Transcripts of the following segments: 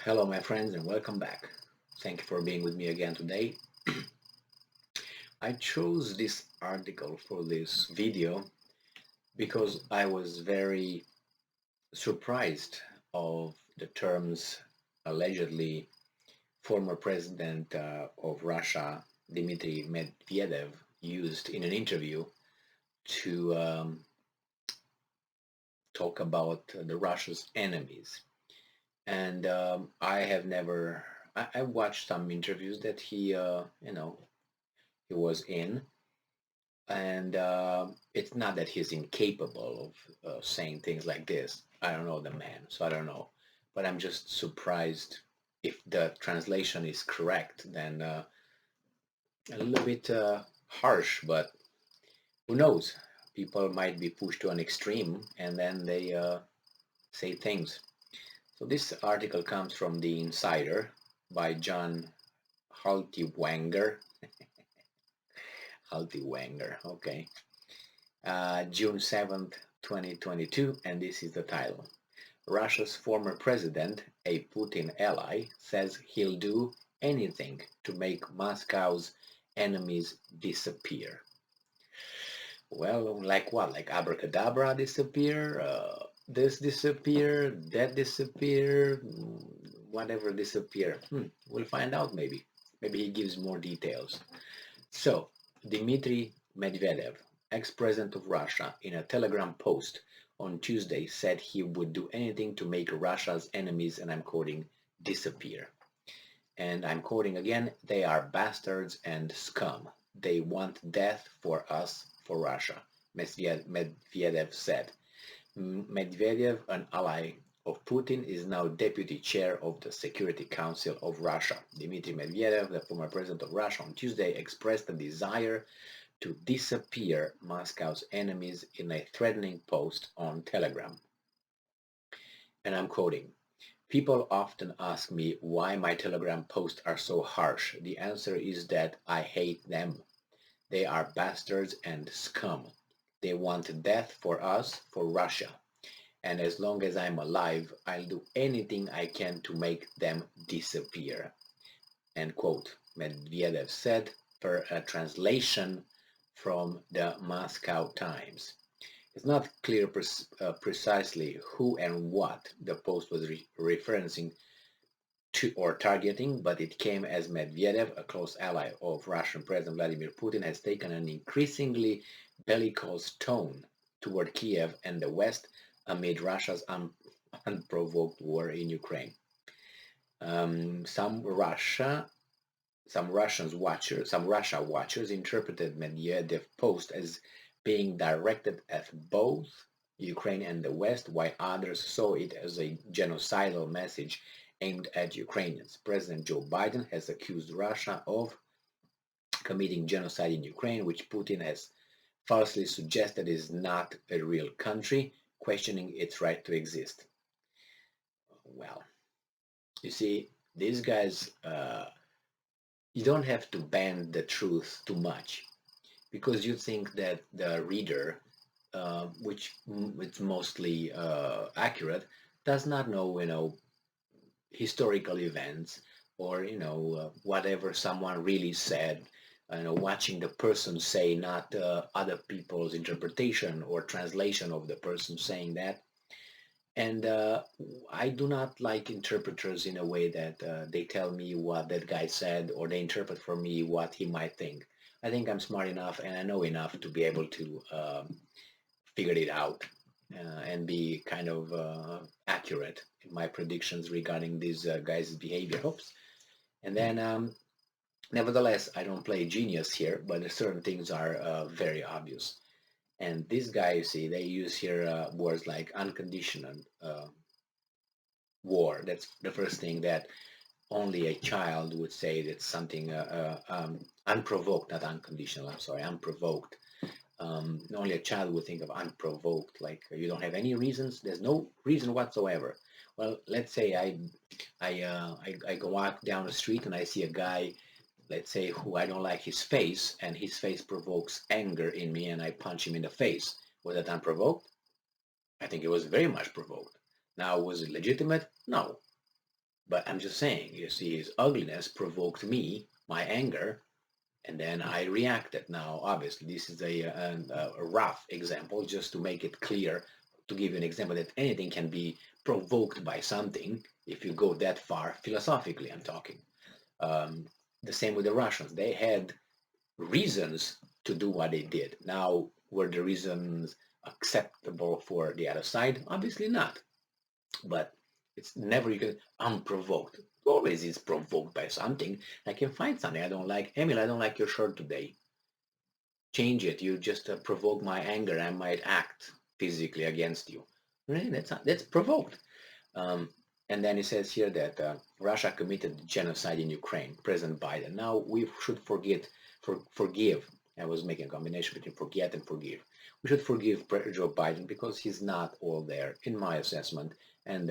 Hello, my friends, and welcome back. Thank you for being with me again today. I chose this article for this video because I was very surprised of the terms allegedly former president of Russia, Dmitry Medvedev, used in an interview to talk about the Russia's enemies. And I have never. I watched some interviews that he was in, and it's not that he's incapable of saying things like this. I don't know the man, so I don't know. But I'm just surprised if the translation is correct. Then a little bit harsh, but who knows? People might be pushed to an extreme, and then they say things. So this article comes from the Insider by John Haltiwanger. Haltiwanger, okay. June 7th, 2022, and this is the title. Russia's former president, a Putin ally, says he'll do anything to make Moscow's enemies disappear. Well, like what? Like abracadabra disappear? This disappear? That disappear? Whatever disappear? We'll find out maybe. Maybe he gives more details. So, Dmitry Medvedev, ex-president of Russia, in a Telegram post on Tuesday said he would do anything to make Russia's enemies, and I'm quoting, disappear. And I'm quoting again, they are bastards and scum. They want death for us, for Russia, Medvedev said. Medvedev, an ally of Putin, is now deputy chair of the Security Council of Russia. Dmitry Medvedev, the former president of Russia, on Tuesday expressed a desire to disappear Moscow's enemies in a threatening post on Telegram. And I'm quoting, people often ask me why my Telegram posts are so harsh. The answer is that I hate them. They are bastards and scum. They want death for us, for Russia. And as long as I'm alive, I'll do anything I can to make them disappear. End quote, Medvedev said per a translation from the Moscow Times. It's not clear precisely who and what the post was referencing to or targeting, but it came as Medvedev, a close ally of Russian President Vladimir Putin, has taken an increasingly bellicose tone toward Kiev and the West amid Russia's unprovoked war in Ukraine. Some Russia watchers interpreted Medvedev post as being directed at both Ukraine and the West, while others saw it as a genocidal message aimed at Ukrainians. President Joe Biden has accused Russia of committing genocide in Ukraine, which Putin has falsely suggested is not a real country, questioning its right to exist. Well, you see, these guys, you don't have to bend the truth too much because you think that the reader, which it's mostly accurate, does not know, historical events or, whatever someone really said. Watching the person say, not other people's interpretation or translation of the person saying that. And I do not like interpreters in a way that they tell me what that guy said or they interpret for me what he might think. I think I'm smart enough and I know enough to be able to figure it out and be kind of accurate in my predictions regarding these guys' behavior. Oops. And then nevertheless, I don't play genius here, but certain things are very obvious. And these guys, see, they use here words like unconditional war. That's the first thing that only a child would say. That's something unprovoked, not unconditional. I'm sorry, unprovoked. Only a child would think of unprovoked, like you don't have any reasons. There's no reason whatsoever. Well, let's say I go walk down the street and I see a guy, let's say, who I don't like his face, and his face provokes anger in me, and I punch him in the face. Was that unprovoked? I think it was very much provoked. Now, was it legitimate? No. But I'm just saying, you see, his ugliness provoked me, my anger, and then I reacted. Now, obviously, this is a rough example, just to make it clear, to give you an example that anything can be provoked by something if you go that far philosophically. I'm talking. Um, the same with the Russians. They had reasons to do what they did. Now, were the reasons acceptable for the other side? Obviously not. But it's never you can unprovoked. Always is provoked by something. I can find something I don't like. Emil, I don't like your shirt today. Change it. You just provoke my anger. I might act physically against you. Right? That's provoked. Um, and then it says here that Russia committed genocide in Ukraine. President Biden. Now we should forgive. I was making a combination between forget and forgive. We should forgive Joe Biden because he's not all there, in my assessment, and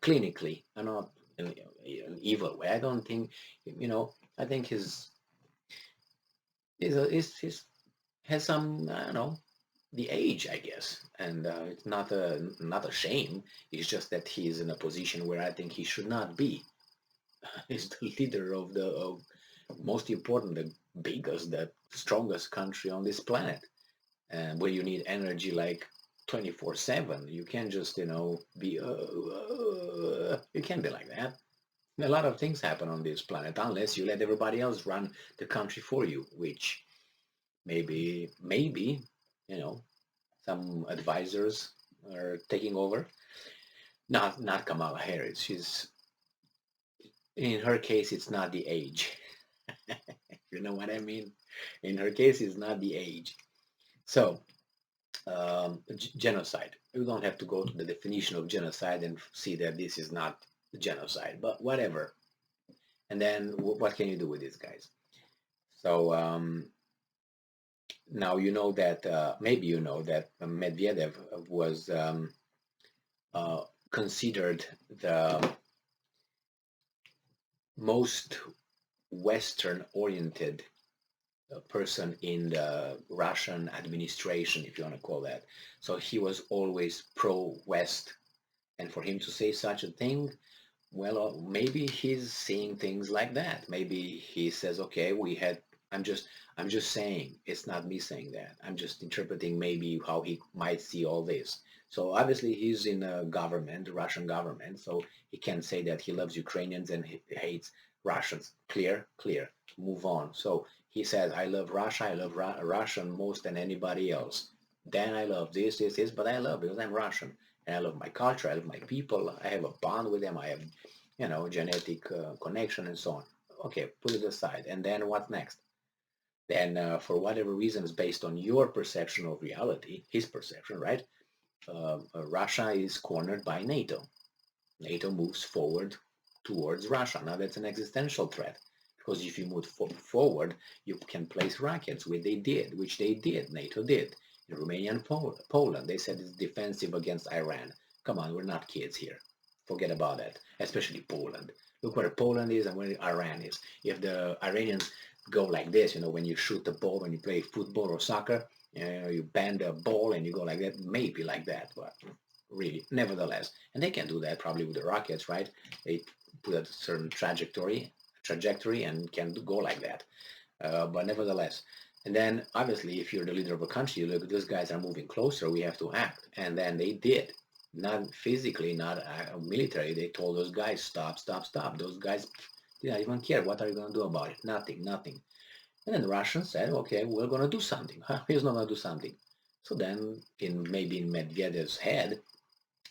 clinically, and not in an evil way. I don't think, I think his has some, I don't know, the age, I guess, and it's not a shame. It's just that he's in a position where I think he should not be. He's the leader of the most important, the biggest, the strongest country on this planet, and where you need energy like 24/7. You can't just be you can't be like that. A lot of things happen on this planet unless you let everybody else run the country for you, which maybe you know some advisors are taking over. Not Kamala Harris. She's in her case, it's not the age. You know what I mean? In her case, it's not the age. So, genocide. We don't have to go to the definition of genocide and see that this is not genocide, but whatever. And then what can you do with these guys? So now you know that maybe you know that Medvedev was considered the most Western-oriented person in the Russian administration, if you want to call that. So he was always pro-West, and for him to say such a thing, well, maybe he's seeing things like that. Maybe he says, "Okay, we had." I'm just saying. It's not me saying that. I'm just interpreting maybe how he might see all this. So obviously he's in a government, Russian government, so he can say that he loves Ukrainians and he hates Russians. Clear, clear. Move on. So he says, "I love Russia. I love Russian most than anybody else. Then I love this, but I love because I'm Russian." And I love my culture, I love my people, I have a bond with them, I have, genetic connection and so on. Okay, put it aside. And then what next? Then for whatever reasons, based on your perception of reality, his perception, right? Russia is cornered by NATO. NATO moves forward towards Russia. Now that's an existential threat because if you move forward, you can place rockets, which they did, NATO did. In Romania and Poland, they said it's defensive against Iran. Come on, we're not kids here. Forget about that, especially Poland. Look where Poland is and where Iran is. If the Iranians go like this, when you shoot the ball, when you play football or soccer, you bend the ball and you go like that, maybe like that, but really, nevertheless. And they can do that probably with the rockets, right? They put a certain trajectory and can go like that. But nevertheless, and then obviously, if you're the leader of a country, you look, those guys are moving closer. We have to act, and then they did. Not physically, not military. They told those guys, stop, stop, stop. Those guys didn't even care. What are you going to do about it? Nothing, nothing. And then the Russians said, okay, we're going to do something. He's not going to do something. So then, maybe in Medvedev's head,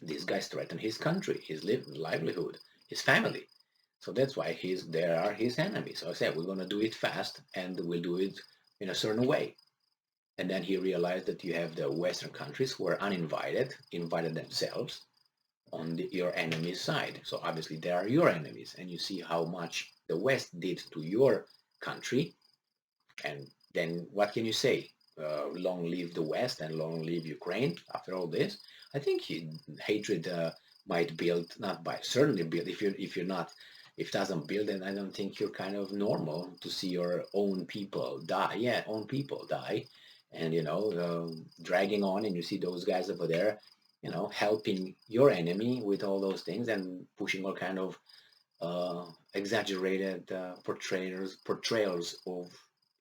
these guys threaten his country, his livelihood, his family. So that's why there are his enemies. So I said, we're going to do it fast and we'll do it in a certain way. And then he realized that you have the Western countries who are uninvited, invited themselves on your enemy's side. So obviously they are your enemies. And you see how much the West did to your country. And then what can you say? Long live the West and long live Ukraine after all this. I think hatred might build, not by certainly build. If you're not, if it doesn't build, then I don't think you're kind of normal to see your own people die. Yeah, own people die, and dragging on, and you see those guys over there, helping your enemy with all those things and pushing all kind of exaggerated portrayals of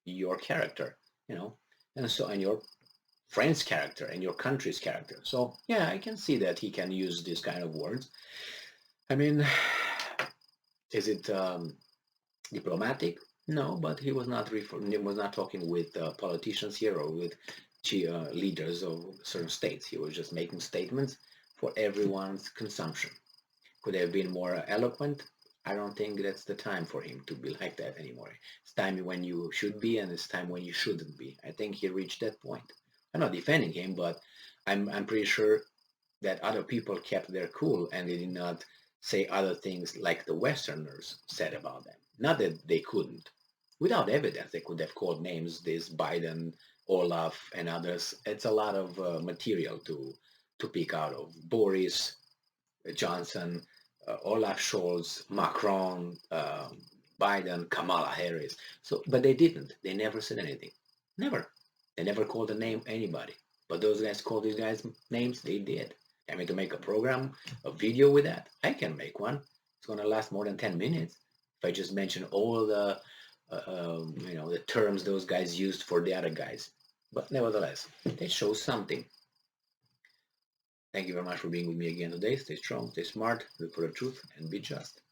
your character, you know, and your friend's character and your country's character. So yeah, I can see that he can use this kind of words. I mean, is it diplomatic? No, but he was not talking with politicians here or with leaders of certain states. He was just making statements for everyone's consumption. Could have been more eloquent. I don't think that's the time for him to be like that anymore. It's time when you should be, and it's time when you shouldn't be. I think he reached that point. I'm not defending him, but I'm pretty sure that other people kept their cool and they did not say other things like the Westerners said about them. Not that they couldn't. Without evidence, they could have called names, this Biden, Olaf, and others. It's a lot of material to pick out of. Boris Johnson, Olaf Scholz, Macron, Biden, Kamala Harris. So, but they didn't. They never said anything. Never. They never called a name anybody. But those guys called these guys names. They did. I mean, to make a program, a video with that, I can make one. It's gonna last more than 10 minutes if I just mention all the, the terms those guys used for the other guys. But nevertheless, they show something. Thank you very much for being with me again today. Stay strong, stay smart, look for the truth, and be just.